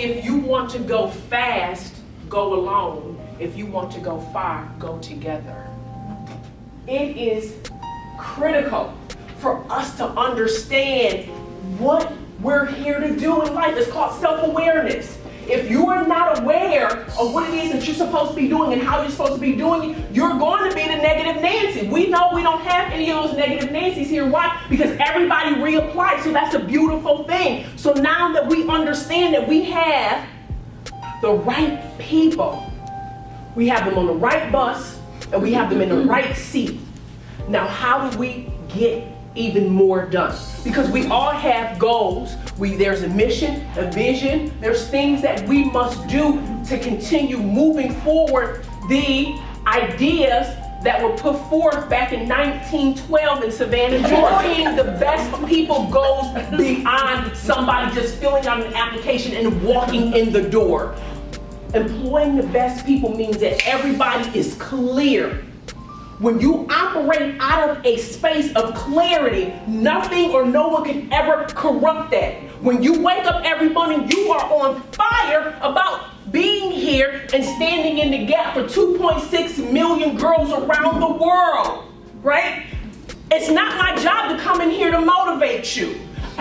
If you want to go fast, go alone. If you want to go far, go together. It is critical for us to understand what we're here to do in life. It's called self-awareness. If you are not aware of what it is that you're supposed to be doing and how you're supposed to be doing it, you're going to be the negative Nancy. We know we don't have any of those negative Nancys here. Why? Because everybody reapplied, so that's a beautiful thing. So now that we understand that we have the right people, we have them on the right bus, and we have them in the right seat. Now, how do we get even more done? Because we all have goals. There's a mission, a vision. There's things that we must do to continue moving forward the ideas that were put forth back in 1912 in Savannah, Georgia. Employing the best people goes beyond somebody just filling out an application and walking in the door. Employing the best people means that everybody is clear. When you operate out of a space of clarity, nothing or no one can ever corrupt that. When you wake up every morning, you are on fire about being here and standing in the gap for 2.6 million girls around the world, right? It's not my job to come in here to motivate you.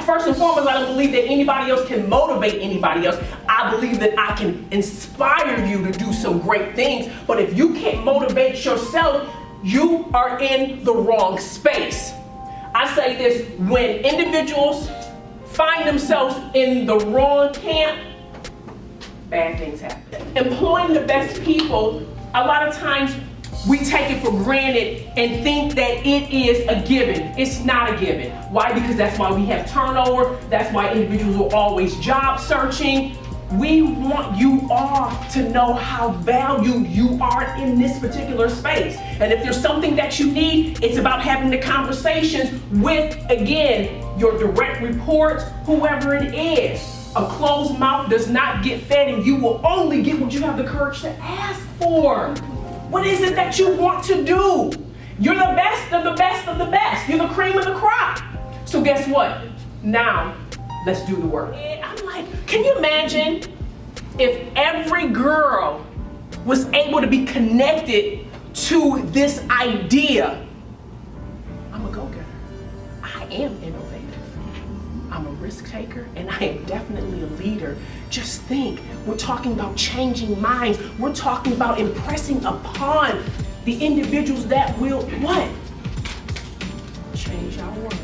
First and foremost, I don't believe that anybody else can motivate anybody else. I believe that I can inspire you to do some great things. But if you can't motivate yourself, you are in the wrong space. I say this, when individuals find themselves in the wrong camp, bad things happen. Employing the best people, a lot of times we take it for granted and think that it is a given. It's not a given. Why? Because that's why we have turnover. That's why individuals are always job searching. We want you all to know how valued you are in this particular space. And if there's something that you need, it's about having the conversations with, again, your direct reports, whoever it is. A closed mouth does not get fed, and you will only get what you have the courage to ask for. What is it that you want to do? You're the best of the best of the best. You're the cream of the crop. So guess what? Now, let's do the work. I'm like, can you imagine if every girl was able to be connected to this idea? I'm a go-getter. I am innovative. I'm a risk taker, and I am definitely a leader. Just think, we're talking about changing minds. We're talking about impressing upon the individuals that will, what? Change our world.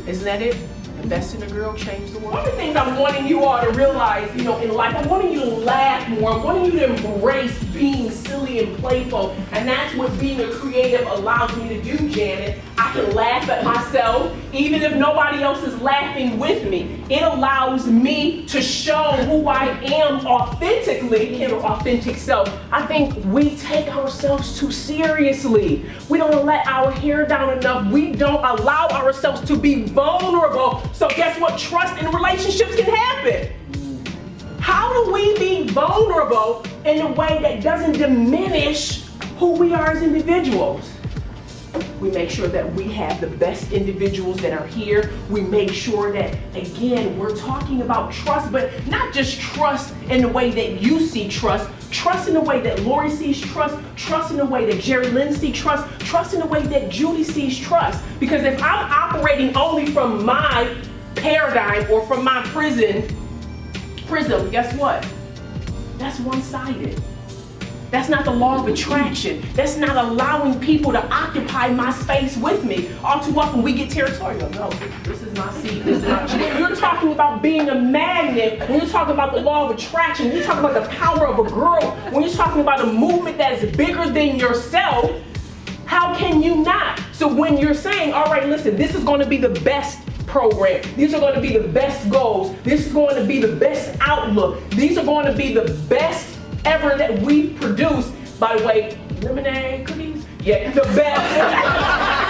Isn't that it? Invest in a girl, change the world. One of the things I'm wanting you all to realize, in life, I'm wanting you to laugh more. I'm wanting you to embrace being silly and playful. And that's what being a creative allows me to do, Janet. I can laugh at myself, even if nobody else is laughing with me. It allows me to show who I am authentically, in authentic self. I think we take ourselves too seriously. We don't let our hair down enough. We don't allow ourselves to be vulnerable. So guess what? Trust in relationships can happen. How do we be vulnerable in a way that doesn't diminish who we are as individuals? We make sure that we have the best individuals that are here. We make sure that, again, we're talking about trust, but not just trust in the way that you see trust. Trust in the way that Lori sees trust. Trust in the way that Jerry Lynn sees trust. Trust in the way that Judy sees trust. Because if I'm operating only from my paradigm or from my prism, guess what? That's one-sided. That's not the law of attraction. That's not allowing people to occupy my space with me. All too often we get territorial. No, this is my seat, this is my chair. You're talking about being a magnet, when you're talking about the law of attraction, when you're talking about the power of a girl, when you're talking about a movement that is bigger than yourself, how can you not? So when you're saying, all right, listen, this is going to be the best program. These are going to be the best goals. This is going to be the best outlook. These are going to be the best ever that we produce. By the way, lemonade, cookies, yeah, the best.